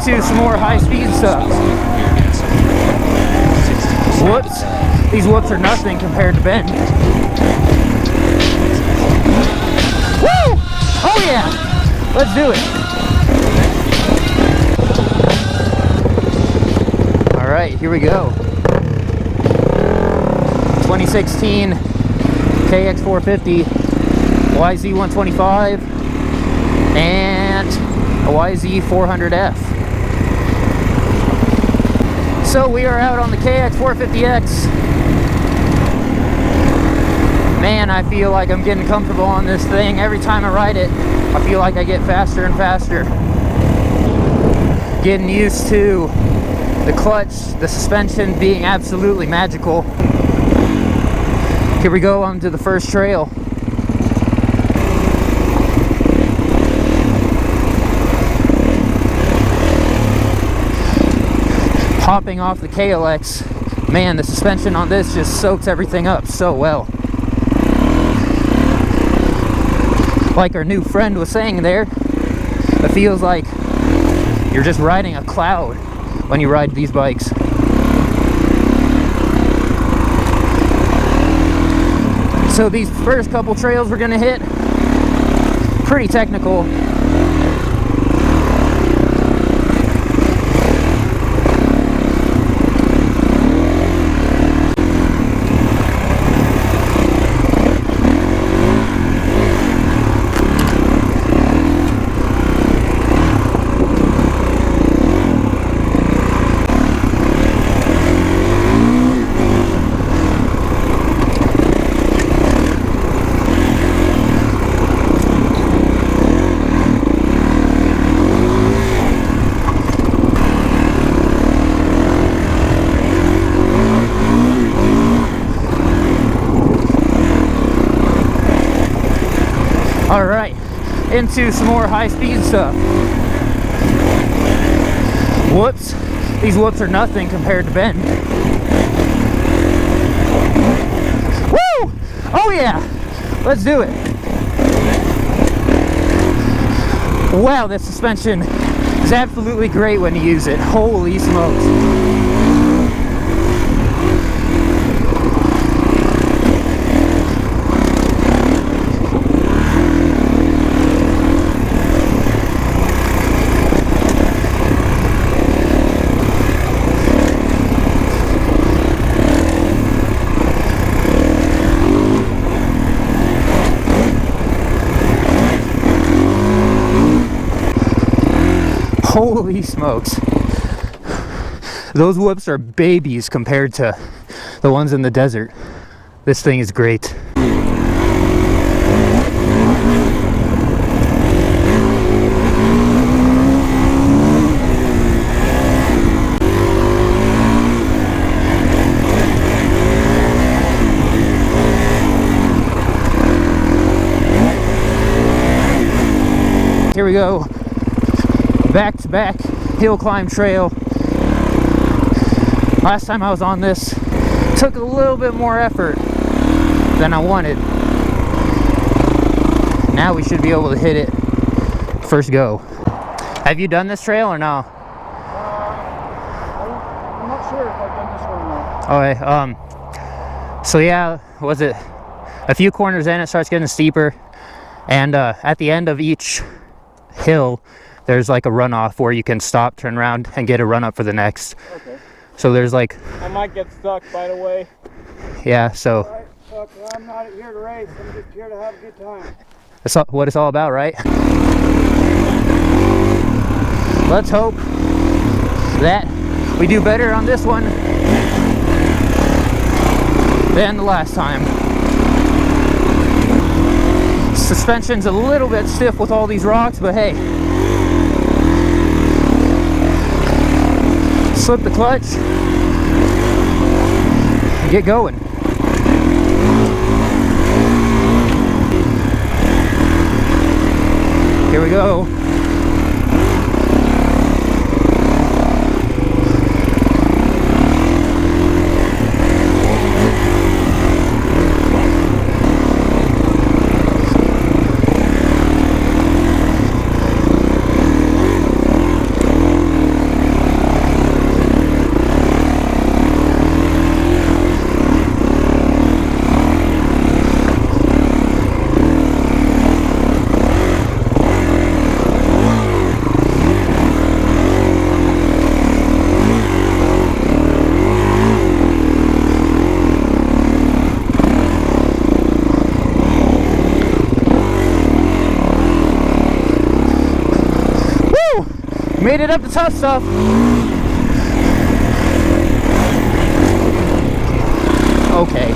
into some more high-speed stuff. Whoops. These whoops are nothing compared to bend. Woo! Oh yeah! Let's do it. All right, here we go. 2016 KX450 YZ125 and a YZ400F. So we are out on the KX450X. Man, I feel like I'm getting comfortable on this thing. Every time I ride it, I feel like I get faster and faster. Getting used to the clutch, the suspension being absolutely magical. Here we go onto the first trail. Hopping off the KLX, man, the suspension on this just soaks everything up so well. Like our new friend was saying there, it feels like you're just riding a cloud when you ride these bikes. So these first couple trails we're gonna hit, pretty technical. Alright, into some more high-speed stuff. Whoops. These whoops are nothing compared to bend. Woo! Oh yeah! Let's do it. Wow, this suspension is absolutely great when you use it. Holy smokes. Holy smokes. Those whoops are babies compared to the ones in the desert. This thing is great. Here we go. Back-to-back Hillclimb trail. Last time I was on this, took a little bit more effort than I wanted. Now we should be able to hit it first go. Have you done this trail or no? I'm not sure if I've done this one or not. Okay, so yeah, was it a few corners in, it starts getting steeper, and at the end of each hill, there's like a runoff where you can stop, turn around, and get a run up for the next. Okay. So there's like... I might get stuck, by the way. Yeah, so... Right, look, I'm not here to race, I'm just here to have a good time. That's what it's all about, right? Let's hope that we do better on this one than the last time. Suspension's a little bit stiff with all these rocks, but hey. Slip the clutch, and get going. Here we go. Made it up the tough stuff. Okay.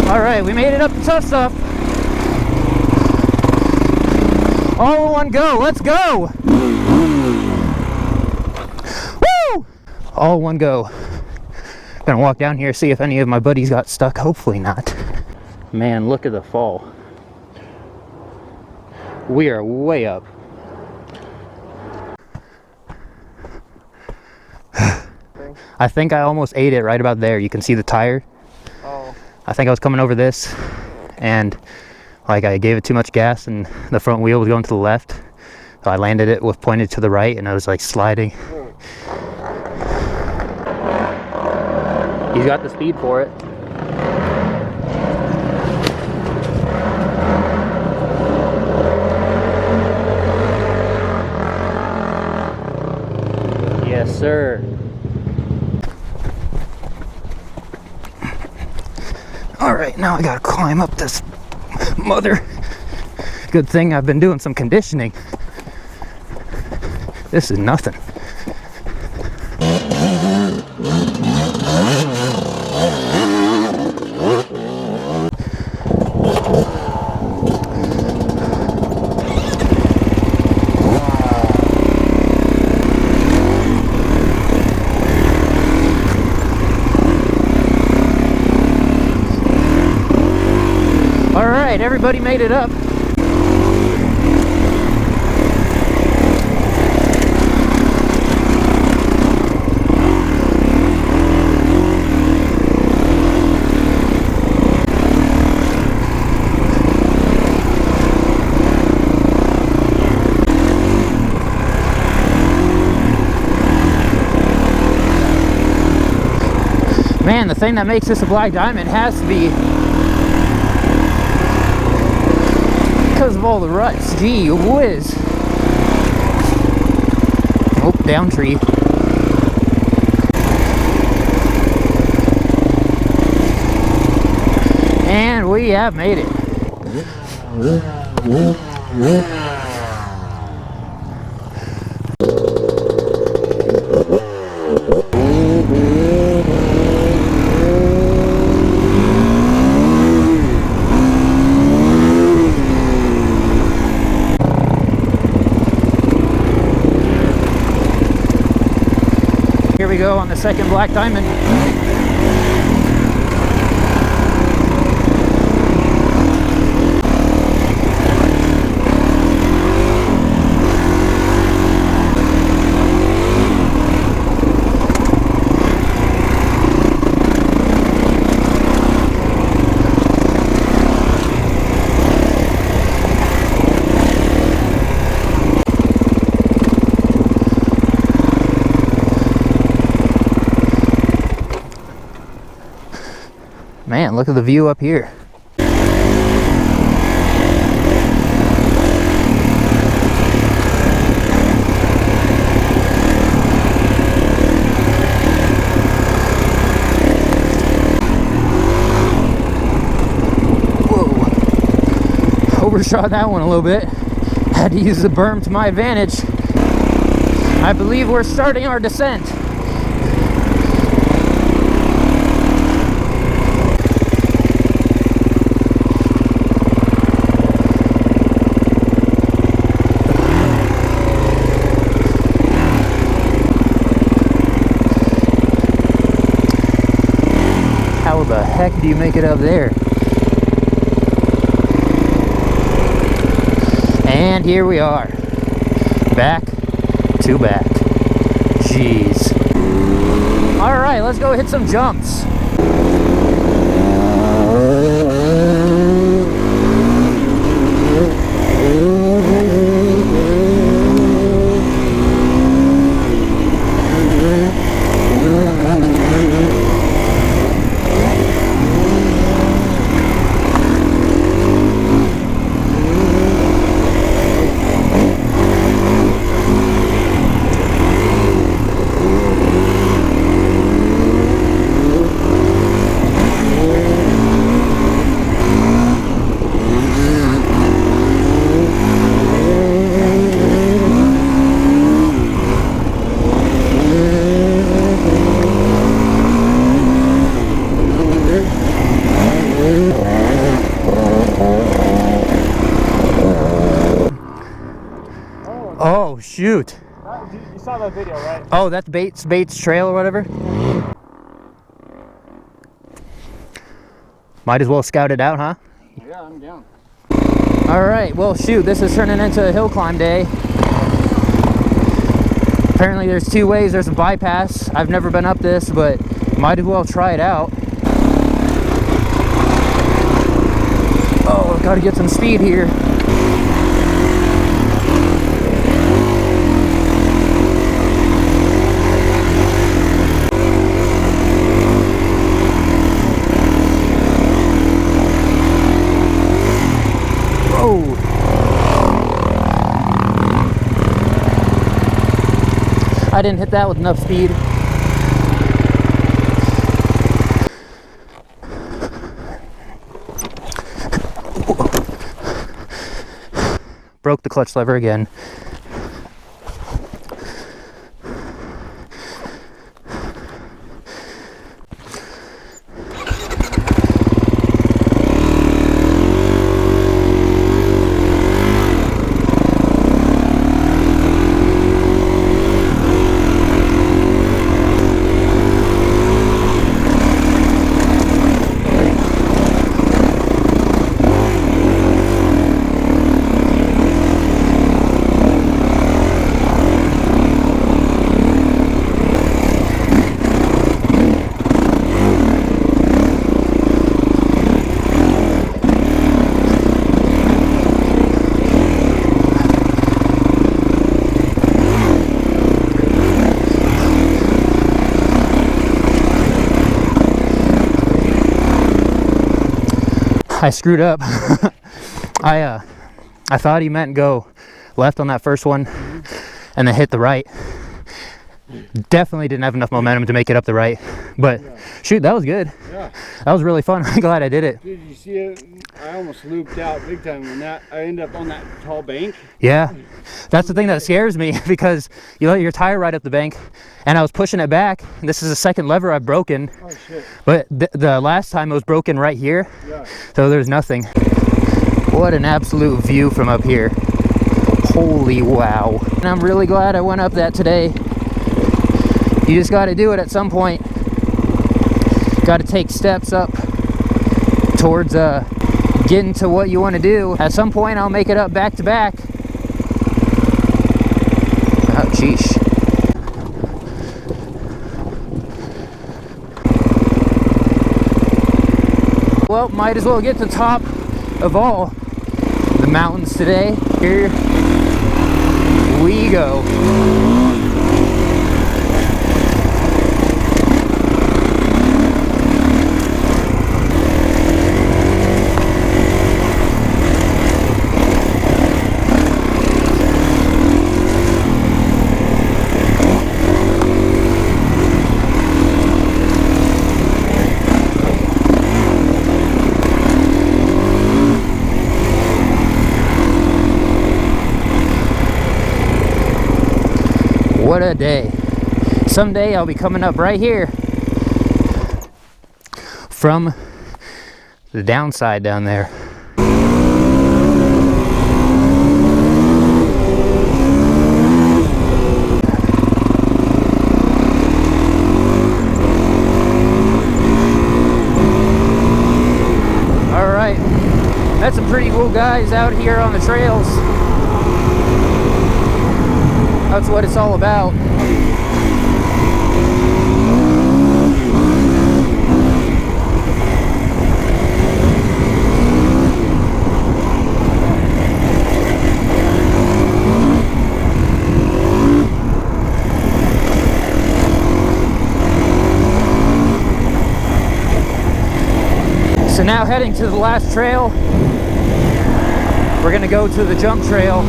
All right, we made it up the tough stuff. All in one go. Let's go. Woo! All in one go. Gonna walk down here, see if any of my buddies got stuck. Hopefully not. Man, look at the fall. We are way up. I think I almost ate it right about there. You can see the tire. Oh. I think I was coming over this and like I gave it too much gas and the front wheel was going to the left. So I landed it with pointed to the right and I was like sliding. He's got the speed for it. Yes, sir. All right, now I gotta climb up this mother. Good thing I've been doing some conditioning. This is nothing. All right, everybody made it up. Man, the thing that makes this a black diamond has to be because of all the ruts. Gee whiz. Oh, down tree. And we have made it. Here we go on the second black diamond. Man, look at the view up here. Whoa. Overshot that one a little bit. Had to use the berm to my advantage. I believe we're starting our descent. How the heck do you make it up there? And here we are. Back to back. Jeez. Alright, let's go hit some jumps. shoot. You saw that video, right? Oh, that's Bates Trail or whatever? Might as well scout it out, huh? Yeah, I'm down. Alright, well shoot, this is turning into a hill climb day. Apparently there's two ways, there's a bypass. I've never been up this, but might as well try it out. Oh, gotta get some speed here. Oh. I didn't hit that with enough speed. Broke the clutch lever again. I screwed up. I thought he meant go left on that first one and then hit the right. Definitely didn't have enough momentum to make it up the right, but shoot, that was good. Yeah. That was really fun. I'm glad I did it. Dude, you see it? I almost looped out big time when I ended up on that tall bank. Yeah, that's the thing that scares me because you let your tire ride up the bank and I was pushing it back. This is the second lever I've broken. Oh shit. But the last time it was broken right here. Yeah. So there's nothing. What an absolute view from up here. Holy wow. And I'm really glad I went up that today. You just got to do it at some point. Got to take steps up towards getting to what you want to do. At some point I'll make it up back to back. Oh sheesh. Well, might as well get to the top of all the mountains today. Here we go. What a day. Someday I'll be coming up right here from the downside down there. All right, met some pretty cool guys out here on the trails. That's what it's all about. So now heading to the last trail, we're gonna go to the jump trail.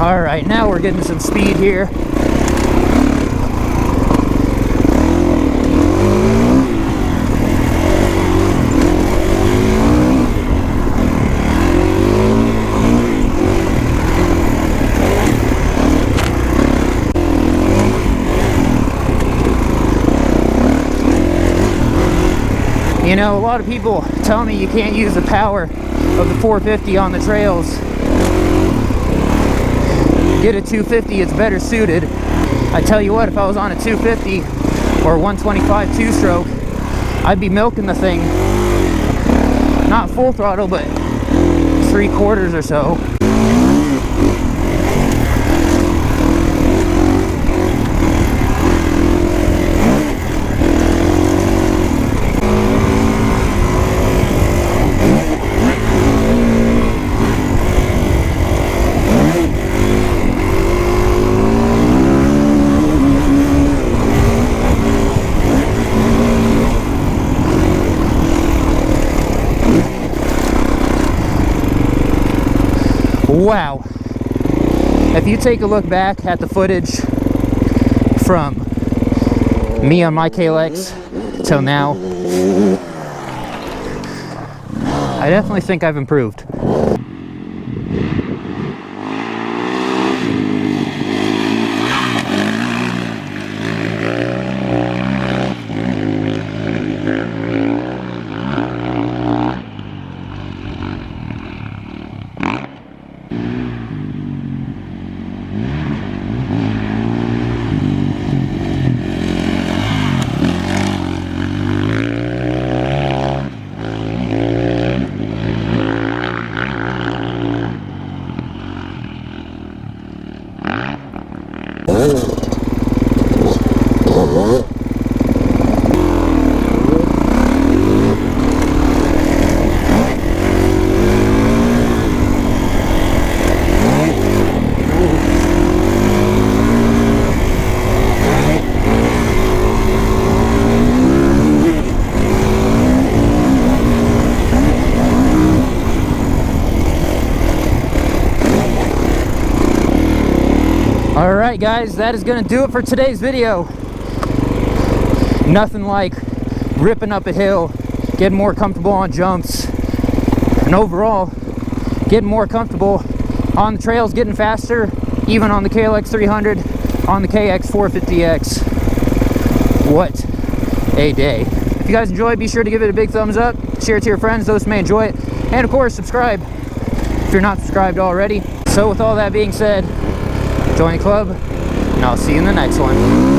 All right, now we're getting some speed here. You know, a lot of people tell me you can't use the power of the 450 on the trails. Get a 250, it's better suited. I tell you what, if I was on a 250 or 125 two-stroke, I'd be milking the thing. Not full throttle, but 3/4 or so. Wow. If you take a look back at the footage from me on my KX till now, I definitely think I've improved. Alright guys, that is going to do it for today's video. Nothing like ripping up a hill, getting more comfortable on jumps, and overall getting more comfortable on the trails, getting faster, even on the KX300, on the KX450X. What a day. If you guys enjoyed, be sure to give it a big thumbs up, share it to your friends, those who may enjoy it, and of course subscribe if you're not subscribed already. So with all that being said, join the club, and I'll see you in the next one.